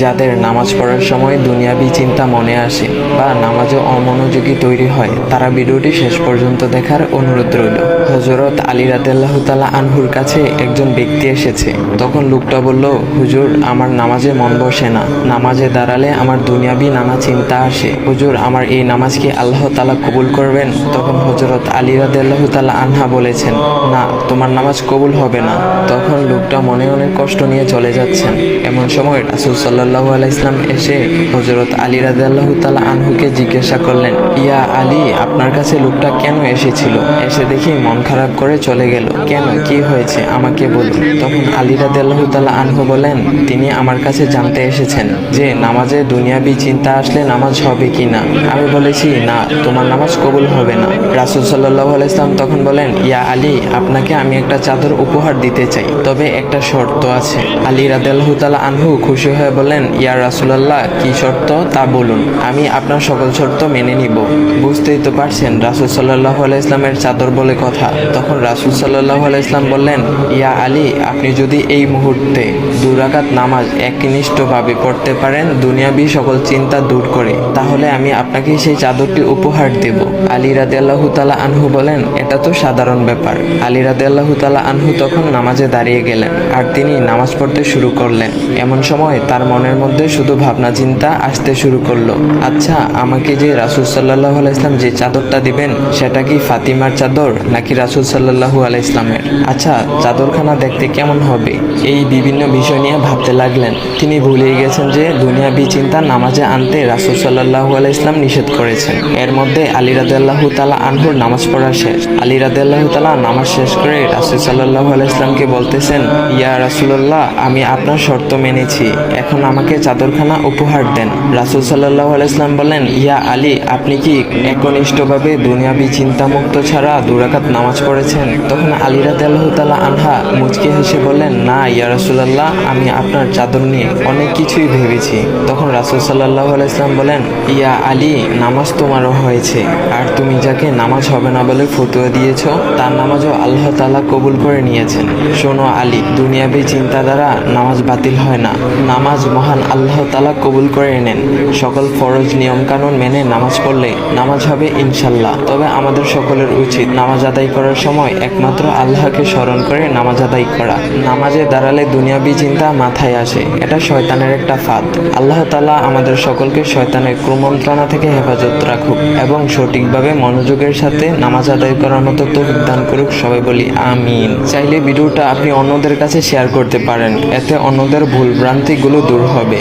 যাদের নামাজ পড়ার সময় দুনিয়াবি চিন্তা মনে আসে বা নামাজে অমনোযোগী তৈরি হয়, তারা ভিডিওটি শেষ পর্যন্ত দেখার অনুরোধ রইল। হযরত আলী রাদিয়াল্লাহু তাআলা আনহুর কাছে একজন ব্যক্তি এসেছে। তখন লোকটা বলল, হুজুর, আমার নামাজে মন বসে না। নামাজে দাঁড়ালে আমার দুনিয়াবি নানা চিন্তা আসে। হুজুর, আমার এই নামাজ কি আল্লাহ তাআলা কবুল করবেন? তখন হযরত আলী রাদিয়াল্লাহু তাআলা আনহা বলেছেন, না, তোমার নামাজ কবুল হবে না। তখন লোকটা মনে অনেক কষ্ট নিয়ে চলে যাচ্ছেন। এমন সময় রাসূল সাল্লাল্লাহু আলাইহি ওয়াসাল্লাম এসে হযরত আলী রাদিয়াল্লাহু তাআলা আনহুকে জিজ্ঞাসা করলেন, ইয়া আলী, আপনার কাছে লোকটা কেন এসেছিল? এসে দেখি মন খারাপ করে চলে গেল। কেন, কি হয়েছে আমাকে বলুন। তখন আলী রাদিয়াল্লাহু তাআলা আনহু বলেন, তিনি আমার কাছে জানতে এসেছেন যে নামাজে দুনিয়াবি চিন্তা আসলে নামাজ হবে কিনা। আমি বলেছি, না, তোমার নামাজ কবুল হবে না। রাসূল সাল্লাল্লাহু আলাইহি ওয়াসাল্লাম তখন বলেন, ইয়া আলী, আপনাকে আমি একটা চাদর উপহার দিতে চাই, তবে একটা শর্ত আছে। আলী রাদিয়াল্লাহু তাআলা আনহু খুশি হয়ে বলেন, ইয়া রাসূলুল্লাহ, কি শর্ত তা বলুন, আমি আপনার সকল শর্ত মেনে নিব। বুঝতেই তো পারছেন রাসূল সাল্লাল্লাহু আলাইহি ওয়াসাল্লামের চাদর বলে কথা। তখন রাসূল সাল্লাল্লাহু আলাইহি ওয়াসাল্লাম বললেন, ইয়া আলী, আপনি যদি এই মুহূর্তে 2 রাকাত নামাজ একনিষ্ঠভাবে পড়তে পারেন দুনিয়াবি সকল চিন্তা দূর করে, তাহলে আমি আপনাকে সেই চাদরটি উপহার দেব। আলী রাদিয়াল্লাহু তাআলা আনহু বলেন, এটা তো সাধারণ ব্যাপার। আলী রাদিয়াল্লাহু তাআলা আনহু তখন নামাজে দাঁড়িয়ে গেলেন আর তিনি নামাজ পড়তে শুরু করলেন। এমন সময় তার মনের মধ্যে শুধু ভাবনা চিন্তা আসতে শুরু করলো, আচ্ছা, আমাকে যে রাসূল সাল্লাল্লাহু আলাইহি ওয়াসাল্লাম যে চাদরটা দিবেন সেটা কি ফাতিমার চাদর নাকি রাসূল সাল্লাল্লাহু আলাইহি ওয়াসাল্লামের? আচ্ছা, চাদরখানা দেখতে কেমন হবে? এই বিভিন্ন বিষয় নিয়ে ভাবতে লাগলেন। তিনি ভুলেই গেছেন যে দুনিয়াবি চিন্তা নামাজে আনতে রাসূল সাল্লাল্লাহু আলাইহি ওয়াসাল্লাম নিষেধ করেছেন। এর মধ্যে আলী রাদিয়াল্লাহু তাআলা আনহুর নামাজ পড়া শেষ। আলী রাদিয়াল্লাহু তাআলা নামাজ শেষ করে রাসূল সাল্লাল্লাহু আলাইহি ওয়াসাল্লামকে বলতেছেন, ইয়া রাসূলুল্লাহ, আমি আপনার শর্ত মেনেছি, এখন আমাকে চাদরখানা উপহার দেন। রাসূল সাল্লাল্লাহু আলাইহি ওয়াসাল্লাম বলেন, ইয়া আলী, আপনি কি একনিষ্ঠভাবে দুনিয়াবি চিন্তামুক্ত ছাড়া 2 রাকাত নামাজ পড়েছেন? তখন আলী রাদিয়াল্লাহু তাআলা আনহা মুচকি হেসে বললেন, না ইয়া রাসূলুল্লাহ, আমি আপনার চাদর নিয়ে অনেক কিছুই ভেবেছি। তখন রাসূল সাল্লাল্লাহু আলাইহি ওয়াসাল্লাম বলেন, ইয়া আলী, নামাজ তোমারও হয়েছে, আর তুমি যাকে নামাজ হবে না বলে ফতোয়া দিয়েছো তার নামাজও আল্লাহ তাআলা কবুল করে নিয়েছেন। শোনো আলী, দুনিয়াবি চিন্তা দ্বারা নামাজ বাতিল হয় না, নামাজ মহান আল্লাহ তাআলা কবুল করে নেন। সকল ফরজ নিয়ম কানুন মেনে নামাজ পড়লে নামাজ হবে ইনশাল্লাহ। তবে আমাদের সকলের উচিত নামাজ আদায় করার সময় একমাত্র আল্লাহকে স্মরণ করে নামাজ আদায় করা। নামাজে দাঁড়ালে দুনিয়াবি চিন্তা মাথায় আসে, এটা শয়তানের একটা ফাঁদ। আল্লাহ তাআলা আমাদের সকলকে শয়তানের কুমন্ত্রণা থেকে হেফাজত রাখুক এবং সঠিকভাবে মনোযোগের সাথে নামাজ আদায় করার মতো তৌফিক দান করুক। সবাই বলি আমিন। চাইলে ভিডিওটা আপনি অন্যদের কাছে শেয়ার করতে পারেন, এতে অন্যদের ভুল ভ্রান্তিগুলো দূর হবে।